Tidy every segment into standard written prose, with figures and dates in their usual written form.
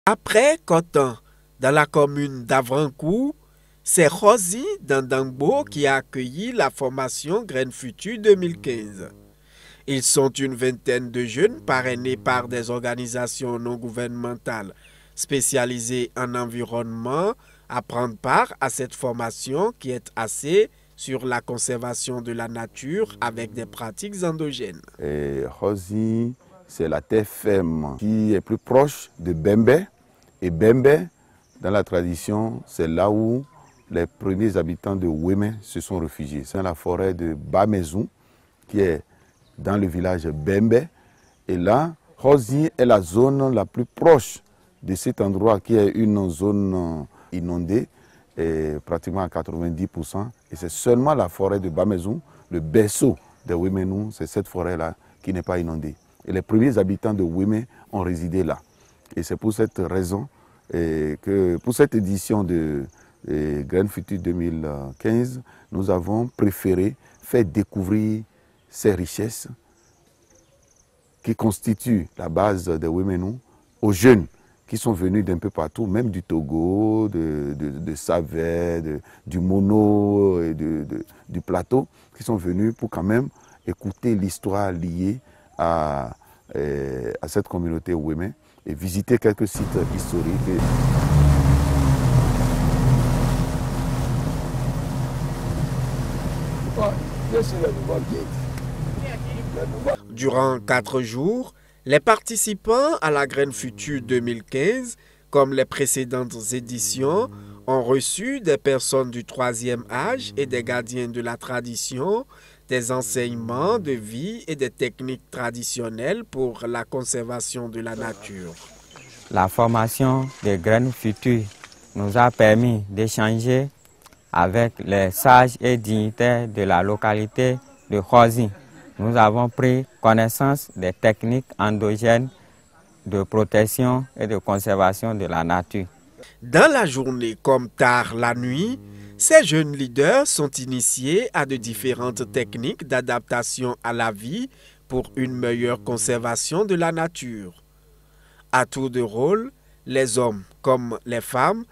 Après Coton, dans la commune d'Avrancourt, c'est Rosie d'Andangbo qui a accueilli la formation Graines Futures 2015. Ils sont une vingtaine de jeunes parrainés par des organisations non gouvernementales spécialisées en environnement à prendre part à cette formation qui est axée sur la conservation de la nature avec des pratiques endogènes. Rosie, c'est la terre ferme qui est plus proche de Bembé. Et Bembé, dans la tradition, c'est là où les premiers habitants de Wémé se sont réfugiés. C'est la forêt de Bamezou qui est dans le village Bembé. Et là, Rosie est la zone la plus proche de cet endroit qui est une zone inondée, et pratiquement à 90%. Et c'est seulement la forêt de Bamezou, le berceau de Wéménou, c'est cette forêt-là qui n'est pas inondée. Et les premiers habitants de Wémé ont résidé là. Et c'est pour cette raison que pour cette édition de Graines Futures 2015, nous avons préféré faire découvrir ces richesses qui constituent la base de Wéménou aux jeunes qui sont venus d'un peu partout, même du Togo, de Savet, du Mono, et du Plateau, qui sont venus pour quand même écouter l'histoire liée à cette communauté Wémé et visiter quelques sites historiques. Durant 4 jours, les participants à la Graines Futures 2015, comme les précédentes éditions, ont reçu des personnes du 3e âge et des gardiens de la tradition, des enseignements de vie et des techniques traditionnelles pour la conservation de la nature. La formation des Graines Futures nous a permis d'échanger avec les sages et dignitaires de la localité de Rosie. Nous avons pris connaissance des techniques endogènes de protection et de conservation de la nature. Dans la journée comme tard la nuit, ces jeunes leaders sont initiés à de différentes techniques d'adaptation à la vie pour une meilleure conservation de la nature. À tour de rôle, les hommes comme les femmes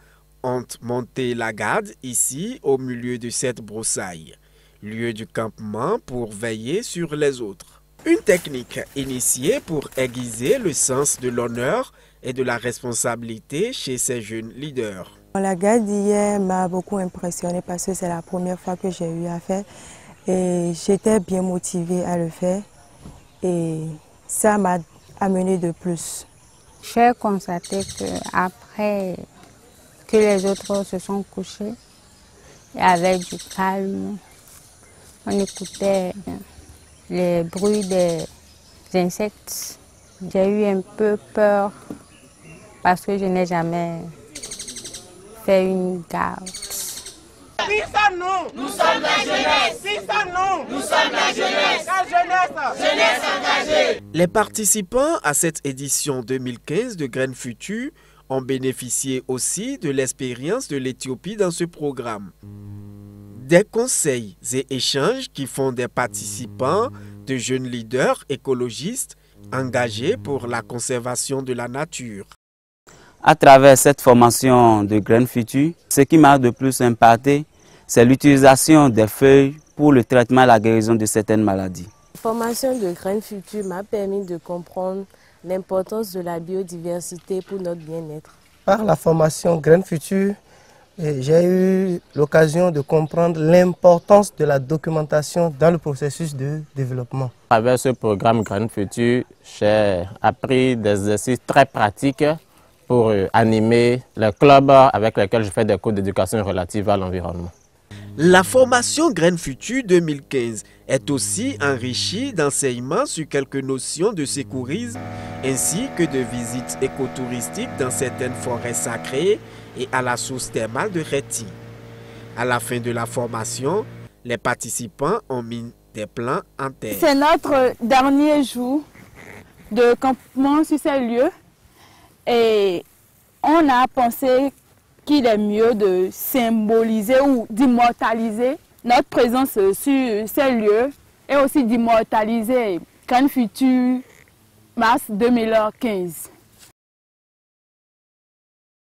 ont monté la garde ici au milieu de cette broussaille, lieu du campement pour veiller sur les autres. Une technique initiée pour aiguiser le sens de l'honneur et de la responsabilité chez ces jeunes leaders. La garde d'hier m'a beaucoup impressionnée parce que c'est la première fois que j'ai eu à faire et j'étais bien motivée à le faire et ça m'a amené de plus. J'ai constaté qu'après que les autres se sont couchés, et avec du calme, on écoutait les bruits des insectes. J'ai eu un peu peur parce que je n'ai jamais fait une garde. Qui sommes-nous? Nous sommes la jeunesse. Qui sommes-nous? Nous sommes la jeunesse. La jeunesse. Jeunesse engagée. Les participants à cette édition 2015 de Graines Futures ont bénéficié aussi de l'expérience de l'Éthiopie dans ce programme. Des conseils et échanges qui font des participants de jeunes leaders écologistes engagés pour la conservation de la nature. À travers cette formation de Graines Futures, ce qui m'a de plus impacté, c'est l'utilisation des feuilles pour le traitement et la guérison de certaines maladies. La formation de Graines Futures m'a permis de comprendre l'importance de la biodiversité pour notre bien-être. Par la formation Graines Futures, j'ai eu l'occasion de comprendre l'importance de la documentation dans le processus de développement. À travers ce programme Graines Futures, j'ai appris des exercices très pratiques pour animer le club avec lequel je fais des cours d'éducation relative à l'environnement. La formation Graines Futures 2015 est aussi enrichie d'enseignements sur quelques notions de secourisme ainsi que de visites écotouristiques dans certaines forêts sacrées et à la source thermale de Réti. À la fin de la formation, les participants ont mis des plans en terre. C'est notre dernier jour de campement sur ces lieux et on a pensé qu'il est mieux de symboliser ou d'immortaliser notre présence sur ces lieux et aussi d'immortaliser Graines Futures mars 2015.